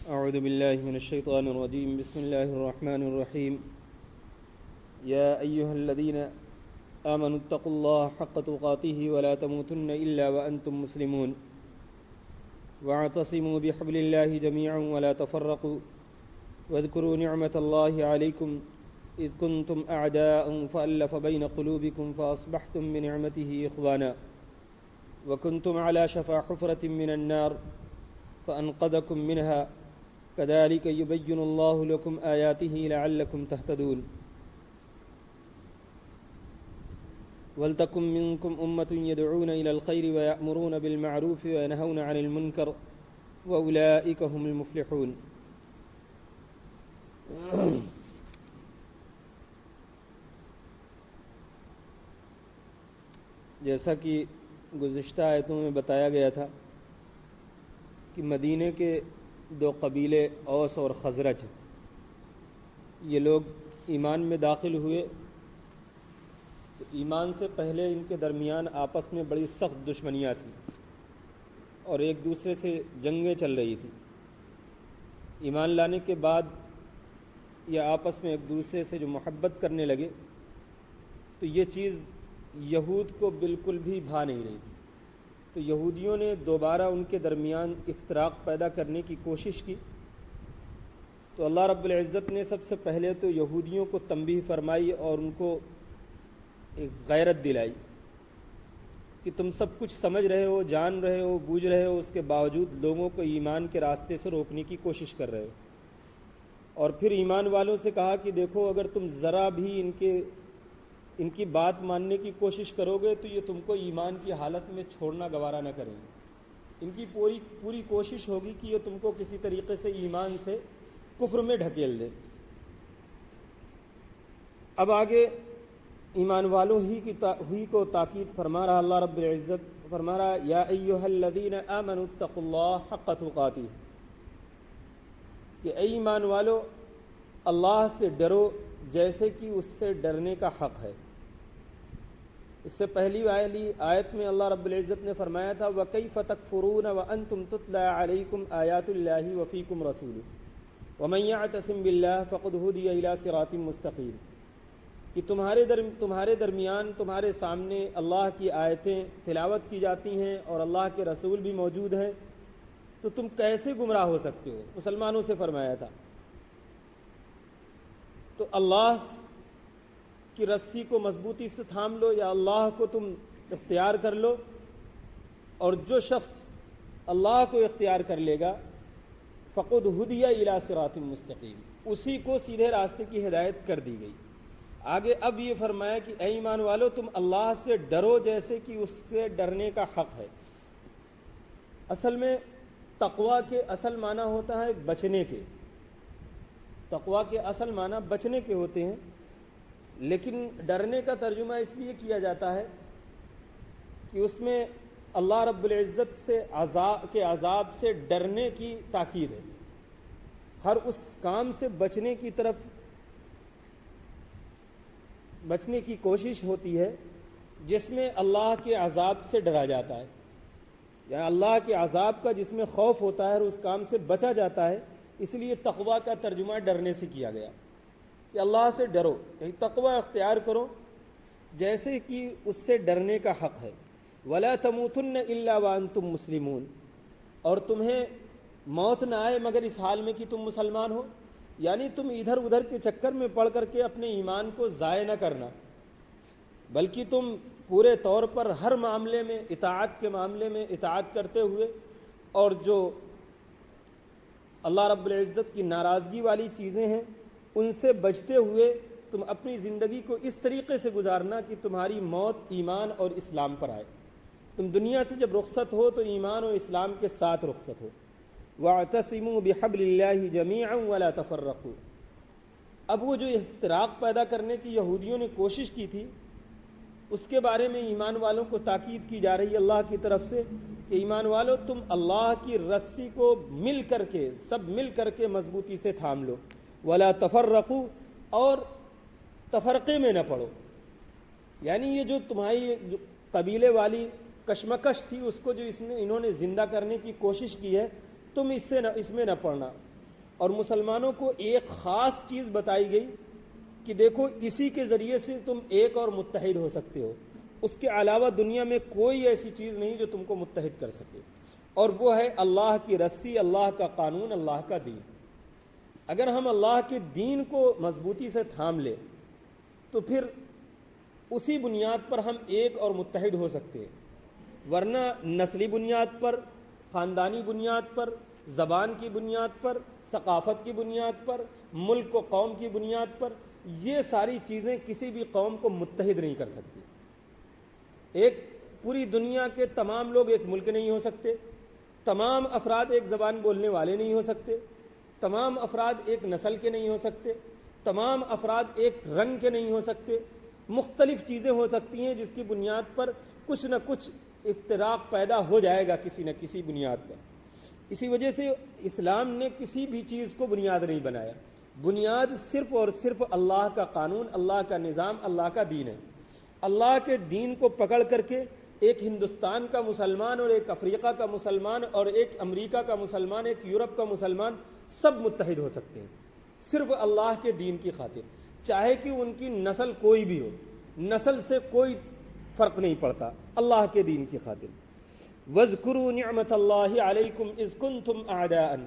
أعوذ بالله من الشيطان الرجيم. بسم الله الرحمن الرحيم. يا أيها الذين آمنوا اتقوا الله حق تقاته ولا تموتن إلا وأنتم مسلمون واعتصموا بحبل الله جميعا ولا تفرقوا واذكروا نعمة الله عليكم إذ كنتم أعداء فألف بين قلوبكم فأصبحتم بنعمته إخوانا وكنتم على شفا حفرة من النار فأنقذكم منها كذلك يبين الله لكم آياته لعلكم تهتدون. ولتكن منكم أمة يدعون إلى الخير ويأمرون بالمعروف وينهون عن المنكر وأولئك هم المفلحون. جیسا کہ گزشتہ آیتوں میں بتایا گیا تھا کہ مدینے کے دو قبیلے اوس اور خزرج، یہ لوگ ایمان میں داخل ہوئے تو ایمان سے پہلے ان کے درمیان آپس میں بڑی سخت دشمنیاں تھیں اور ایک دوسرے سے جنگیں چل رہی تھیں. ایمان لانے کے بعد یہ آپس میں ایک دوسرے سے جو محبت کرنے لگے تو یہ چیز یہود کو بالکل بھی بھا نہیں رہی تھی. تو یہودیوں نے دوبارہ ان کے درمیان افتراق پیدا کرنے کی کوشش کی. تو اللہ رب العزت نے سب سے پہلے تو یہودیوں کو تنبیہ فرمائی اور ان کو ایک غیرت دلائی کہ تم سب کچھ سمجھ رہے ہو، جان رہے ہو، بوجھ رہے ہو، اس کے باوجود لوگوں کو ایمان کے راستے سے روکنے کی کوشش کر رہے ہو. اور پھر ایمان والوں سے کہا کہ دیکھو، اگر تم ذرا بھی ان کی بات ماننے کی کوشش کرو گے تو یہ تم کو ایمان کی حالت میں چھوڑنا گوارا نہ کریں گے. ان کی پوری کوشش ہوگی کہ یہ تم کو کسی طریقے سے ایمان سے کفر میں ڈھکیل دے. اب آگے ایمان والوں ہی کو تاکید فرما رہا اللہ رب العزت، فرما رہا یا ایھا الذین آمنوا اتقوا اللہ حق تقاتہ، کہ اے ایمان والو اللہ سے ڈرو جیسے کہ اس سے ڈرنے کا حق ہے. اس سے پہلی آیت میں اللہ رب العزت نے فرمایا تھا وَكَيْفَ تَكْفُرُونَ وَأَنْتُمْ تُتْلَى عَلَيْكُمْ آيَاتُ اللَّهِ وَفِيكُمْ رَسُولُهُ وَمَنْ يَعْتَصِمْ بِاللَّهِ فَقَدْ هُدِيَ إِلَى صِرَاطٍ مُسْتَقِيمٍ، کہ تمہارے درمیان تمہارے سامنے اللہ کی آیتیں تلاوت کی جاتی ہیں اور اللہ کے رسول بھی موجود ہیں، تو تم کیسے گمراہ ہو سکتے ہو؟ مسلمانوں سے فرمایا تھا. تو اللہ کی رسی کو مضبوطی سے تھام لو یا اللہ کو تم اختیار کر لو، اور جو شخص اللہ کو اختیار کر لے گا فقد ہدی الی صراط مستقیم، اسی کو سیدھے راستے کی ہدایت کر دی گئی. آگے اب یہ فرمایا کہ اے ایمان والو تم اللہ سے ڈرو جیسے کہ اس سے ڈرنے کا حق ہے. اصل میں تقویٰ کے اصل معنی ہوتا ہے بچنے کے. تقویٰ کے اصل معنی بچنے کے ہوتے ہیں، لیکن ڈرنے کا ترجمہ اس لیے کیا جاتا ہے کہ اس میں اللہ رب العزت سے عذاب سے ڈرنے کی تاکید ہے. ہر اس کام سے بچنے کی طرف بچنے کی کوشش ہوتی ہے جس میں اللہ کے عذاب سے ڈرا جاتا ہے، یا اللہ کے عذاب کا جس میں خوف ہوتا ہے اور اس کام سے بچا جاتا ہے. اس لیے تقویٰ کا ترجمہ ڈرنے سے کیا گیا کہ اللہ سے ڈرو، تقویٰ اختیار کرو جیسے کہ اس سے ڈرنے کا حق ہے. وَلَا تَمُوتُنَّ إِلَّا وَأَنْتُمْ مُسْلِمُونَ، اور تمہیں موت نہ آئے مگر اس حال میں کہ تم مسلمان ہو. یعنی تم ادھر ادھر کے چکر میں پڑ کر کے اپنے ایمان کو ضائع نہ کرنا، بلکہ تم پورے طور پر ہر معاملے میں اطاعت کے معاملے میں اطاعت کرتے ہوئے، اور جو اللہ رب العزت کی ناراضگی والی چیزیں ہیں ان سے بچتے ہوئے تم اپنی زندگی کو اس طریقے سے گزارنا کہ تمہاری موت ایمان اور اسلام پر آئے. تم دنیا سے جب رخصت ہو تو ایمان اور اسلام کے ساتھ رخصت ہو. وَاعْتَصِمُوا بِحَبْلِ اللَّهِ جَمِيعًا وَلَا تَفَرَّقُوا. اب وہ جو افتراق پیدا کرنے کی یہودیوں نے کوشش کی تھی اس کے بارے میں ایمان والوں کو تاکید کی جا رہی ہے اللہ کی طرف سے کہ ایمان والو تم اللہ کی رسی کو سب مل کر کے مضبوطی سے تھام لو. وَلَا تَفَرَّقُوا، اور تفرقے میں نہ پڑو. یعنی یہ جو تمہاری جو قبیلے والی کشمکش تھی اس کو جو انہوں نے زندہ کرنے کی کوشش کی ہے، تم اس میں نہ پڑنا. اور مسلمانوں کو ایک خاص چیز بتائی گئی کہ دیکھو اسی کے ذریعے سے تم ایک اور متحد ہو سکتے ہو، اس کے علاوہ دنیا میں کوئی ایسی چیز نہیں جو تم کو متحد کر سکے، اور وہ ہے اللہ کی رسی، اللہ کا قانون، اللہ کا دین۔ اگر ہم اللہ کے دین کو مضبوطی سے تھام لیں تو پھر اسی بنیاد پر ہم ایک اور متحد ہو سکتے ہیں، ورنہ نسلی بنیاد پر، خاندانی بنیاد پر، زبان کی بنیاد پر، ثقافت کی بنیاد پر، ملک و قوم کی بنیاد پر، یہ ساری چیزیں کسی بھی قوم کو متحد نہیں کر سکتی۔ ایک پوری دنیا کے تمام لوگ ایک ملک نہیں ہو سکتے، تمام افراد ایک زبان بولنے والے نہیں ہو سکتے، تمام افراد ایک نسل کے نہیں ہو سکتے، تمام افراد ایک رنگ کے نہیں ہو سکتے، مختلف چیزیں ہو سکتی ہیں جس کی بنیاد پر کچھ نہ کچھ افتراق پیدا ہو جائے گا کسی نہ کسی بنیاد پر۔ اسی وجہ سے اسلام نے کسی بھی چیز کو بنیاد نہیں بنایا، بنیاد صرف اور صرف اللہ کا قانون، اللہ کا نظام، اللہ کا دین ہے۔ اللہ کے دین کو پکڑ کر کے ایک ہندوستان کا مسلمان اور ایک افریقہ کا مسلمان اور ایک امریکہ کا مسلمان، ایک یورپ کا مسلمان، سب متحد ہو سکتے ہیں صرف اللہ کے دین کی خاطر، چاہے کہ ان کی نسل کوئی بھی ہو، نسل سے کوئی فرق نہیں پڑتا، اللہ کے دین کی خاطر۔ وَاذْكُرُوا نِعْمَةَ اللَّهِ عَلَيْكُمْ إِذْ كُنْتُمْ أَعْدَاءً،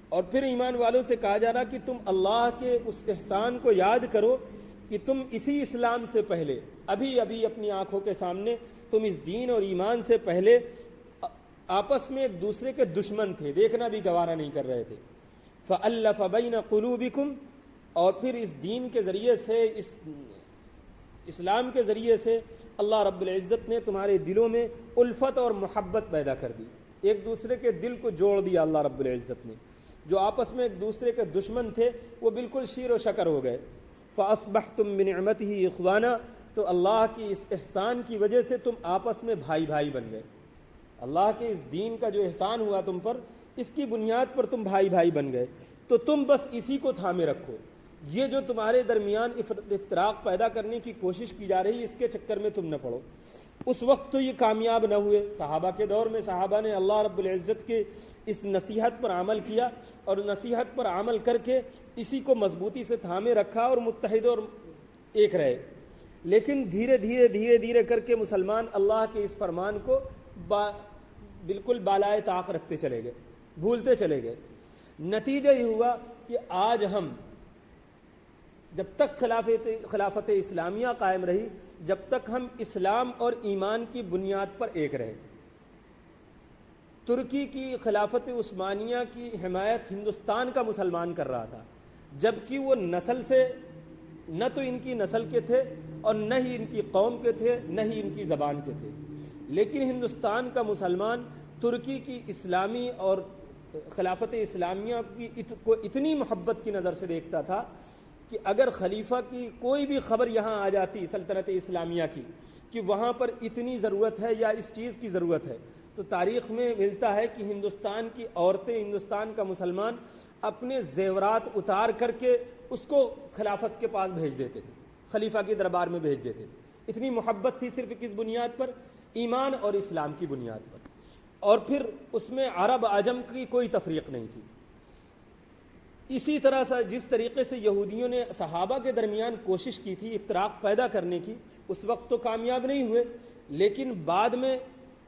اور پھر ایمان والوں سے کہا جا رہا کہ تم اللہ کے اس احسان کو یاد کرو کہ تم اسی اسلام سے پہلے، ابھی اپنی آنکھوں کے سامنے تم اس دین اور ایمان سے پہلے آپس میں ایک دوسرے کے دشمن تھے، دیکھنا بھی گوارا نہیں کر رہے تھے۔ فَأَلَّفَ بَيْنَ قُلُوبِكُمْ، اور پھر اس دین کے ذریعے سے، اس اسلام کے ذریعے سے اللہ رب العزت نے تمہارے دلوں میں الفت اور محبت پیدا کر دی، ایک دوسرے کے دل کو جوڑ دیا اللہ رب العزت نے۔ جو آپس میں ایک دوسرے کے دشمن تھے وہ بالکل شیر و شکر ہو گئے۔ فَأَصْبَحْتُم بِنِعْمَتِهِ إِخْوَانًا، تو اللہ کی اس احسان کی وجہ سے تم آپس میں بھائی بھائی بن گئے۔ اللہ کے اس دین کا جو احسان ہوا تم پر، اس کی بنیاد پر تم بھائی بھائی بن گئے، تو تم بس اسی کو تھامے رکھو۔ یہ جو تمہارے درمیان افتراق پیدا کرنے کی کوشش کی جا رہی ہے، اس کے چکر میں تم نہ پڑو۔ اس وقت تو یہ کامیاب نہ ہوئے، صحابہ کے دور میں صحابہ نے اللہ رب العزت کے اس نصیحت پر عمل کیا اور نصیحت پر عمل کر کے اسی کو مضبوطی سے تھامے رکھا اور متحد اور ایک رہے۔ لیکن دھیرے دھیرے کر کے مسلمان اللہ کے اس فرمان کو بالکل بالائے طاق رکھتے چلے گئے، بھولتے چلے گئے۔ نتیجہ یہ ہوا کہ آج ہم جب تک خلافت اسلامیہ قائم رہی، جب تک ہم اسلام اور ایمان کی بنیاد پر ایک رہے۔ ترکی کی خلافت عثمانیہ کی حمایت ہندوستان کا مسلمان کر رہا تھا، جبکہ وہ نسل سے نہ تو ان کی نسل کے تھے اور نہ ہی ان کی قوم کے تھے، نہ ہی ان کی زبان کے تھے، لیکن ہندوستان کا مسلمان ترکی کی اسلامی اور خلافت اسلامیہ کو اتنی محبت کی نظر سے دیکھتا تھا کہ اگر خلیفہ کی کوئی بھی خبر یہاں آ جاتی سلطنت اسلامیہ کی کہ وہاں پر اتنی ضرورت ہے یا اس چیز کی ضرورت ہے، تو تاریخ میں ملتا ہے کہ ہندوستان کی عورتیں، ہندوستان کا مسلمان اپنے زیورات اتار کر کے اس کو خلافت کے پاس بھیج دیتے تھے، خلیفہ کے دربار میں بھیج دیتے تھے۔ اتنی محبت تھی صرف کس بنیاد پر؟ ایمان اور اسلام کی بنیاد پر، اور پھر اس میں عرب عجم کی کوئی تفریق نہیں تھی۔ اسی طرح سے جس طریقے سے یہودیوں نے صحابہ کے درمیان کوشش کی تھی افتراق پیدا کرنے کی، اس وقت تو کامیاب نہیں ہوئے، لیکن بعد میں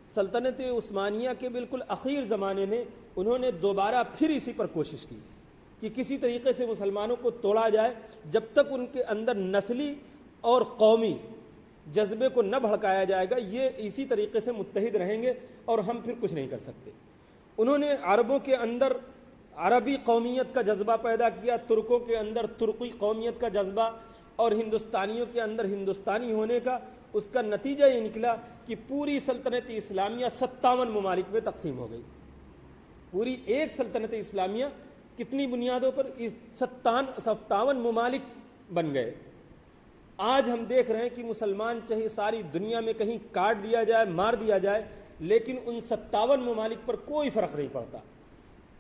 سلطنت عثمانیہ کے بالکل اخیر زمانے میں انہوں نے دوبارہ پھر اسی پر کوشش کی کہ کسی طریقے سے مسلمانوں کو توڑا جائے، جب تک ان کے اندر نسلی اور قومی جذبے کو نہ بھڑکایا جائے گا یہ اسی طریقے سے متحد رہیں گے اور ہم پھر کچھ نہیں کر سکتے۔ انہوں نے عربوں کے اندر عربی قومیت کا جذبہ پیدا کیا، ترکوں کے اندر ترکی قومیت کا جذبہ اور ہندوستانیوں کے اندر ہندوستانی ہونے کا۔ اس کا نتیجہ یہ نکلا کہ پوری سلطنت اسلامیہ 57 ممالک میں تقسیم ہو گئی۔ پوری ایک سلطنت اسلامیہ کتنی بنیادوں پر؟ 57 ممالک بن گئے۔ آج ہم دیکھ رہے ہیں کہ مسلمان چاہے ساری دنیا میں کہیں کاٹ دیا جائے، مار دیا جائے، لیکن ان 57 ممالک پر کوئی فرق نہیں پڑتا،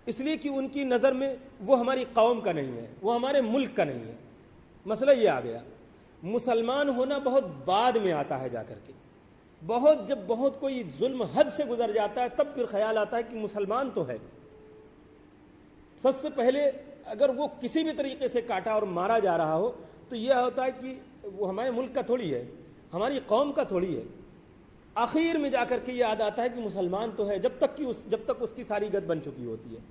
اس لیے کہ ان کی نظر میں وہ ہماری قوم کا نہیں ہے، وہ ہمارے ملک کا نہیں ہے۔ مسئلہ یہ آ گیا، مسلمان ہونا بہت بعد میں آتا ہے جا کر کے، جب بہت کوئی ظلم حد سے گزر جاتا ہے تب پھر خیال آتا ہے کہ مسلمان تو ہے۔ سب سے پہلے اگر وہ کسی بھی طریقے سے کاٹا اور مارا جا رہا ہو تو یہ ہوتا ہے کہ وہ ہمارے ملک کا تھوڑی ہے، ہماری قوم کا تھوڑی ہے. آخر میں جا کر کے یاد آتا ہے کہ مسلمان تو ہے، جب تک اس کی ساری گد بن چکی ہوتی ہے.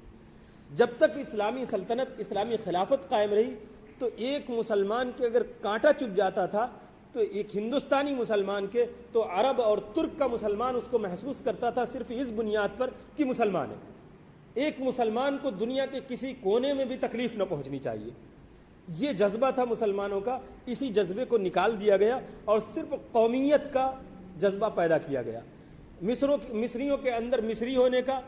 جب تک اسلامی سلطنت، اسلامی خلافت قائم رہی تو ایک مسلمان کے اگر کانٹا چبھ جاتا تھا تو ایک ہندوستانی مسلمان کے تو عرب اور ترک کا مسلمان اس کو محسوس کرتا تھا صرف اس بنیاد پر کہ مسلمان ہے. ایک مسلمان کو دنیا کے کسی کونے میں بھی تکلیف نہ پہنچنی چاہیے. یہ جذبہ تھا مسلمانوں کا، اسی جذبے کو نکال دیا گیا اور صرف قومیت کا جذبہ پیدا کیا گیا. مصریوں کے اندر مصری ہونے کا،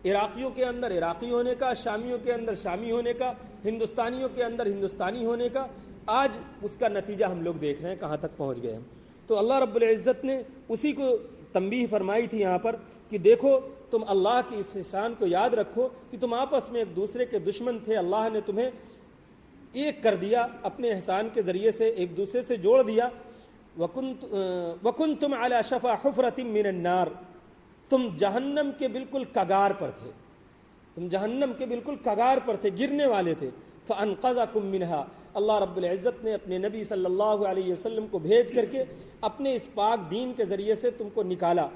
عراقیوں کے اندر عراقی ہونے کا، شامیوں کے اندر شامی ہونے کا، ہندوستانیوں کے اندر ہندوستانی ہونے کا. آج اس کا نتیجہ ہم لوگ دیکھ رہے ہیں کہاں تک پہنچ گئے ہم. تو اللہ رب العزت نے اسی کو تنبیہ فرمائی تھی یہاں پر کہ دیکھو تم اللہ کی اس احسان کو یاد رکھو کہ تم آپس میں ایک دوسرے کے دشمن تھے، اللہ نے تمہیں ایک کر دیا، اپنے احسان کے ذریعے سے ایک دوسرے سے جوڑ دیا. وَكُنْتُمْ عَلَى شَفَا حُفْرَةٍ مِّنَ النَّارِ، تم جہنم کے بالکل کگار پر تھے، تم جہنم کے بالکل کگار پر تھے، گرنے والے تھے. فَأَنْقَذَكُم مِّنْهَا، اللہ رب العزت نے اپنے نبی صلی اللہ علیہ وسلم کو بھیج کر کے اپنے اس پاک دین کے ذریعے سے تم کو نکالا.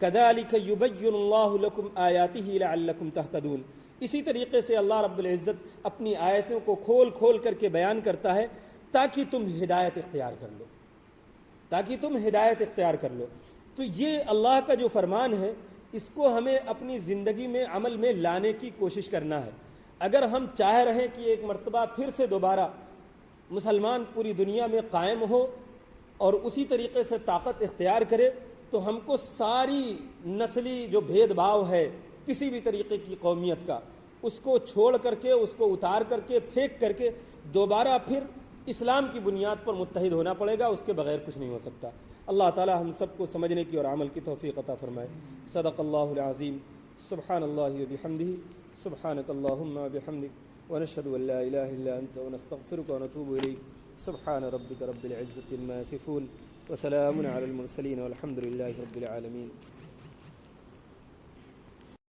كَذَلِكَ يُبَيِّنُ اللَّهُ لَكُمْ آيَاتِهِ لَعَلَّكُمْ تَهْتَدُونَ. اسی طریقے سے اللہ رب العزت اپنی آیتوں کو کھول کھول کر کے بیان کرتا ہے تاکہ تم ہدایت اختیار کر لو، تاکہ تم ہدایت اختیار کر لو. تو یہ اللہ کا جو فرمان ہے اس کو ہمیں اپنی زندگی میں عمل میں لانے کی کوشش کرنا ہے. اگر ہم چاہ رہے ہیں کہ ایک مرتبہ پھر سے دوبارہ مسلمان پوری دنیا میں قائم ہو اور اسی طریقے سے طاقت اختیار کرے تو ہم کو ساری نسلی جو بھید بھاؤ ہے کسی بھی طریقے کی قومیت کا، اس کو چھوڑ کر کے، اس کو اتار کر کے، پھینک کر کے دوبارہ پھر اسلام کی بنیاد پر متحد ہونا پڑے گا، اس کے بغیر کچھ نہیں ہو سکتا. اللہ تعالی ہم سب کو سمجھنے کی اور عمل کی توفیق عطا فرمائے. صدق اللہ العظیم. سبحان اللہ وبحمدہ، سبحانک اللہم وبحمدک، ونشہد ان لا الہ الا انت ونستغفرک ونتوب الیک. سبحان ربک رب العزة عما یصفون وسلام علی المرسلین والحمد للہ رب العالمین.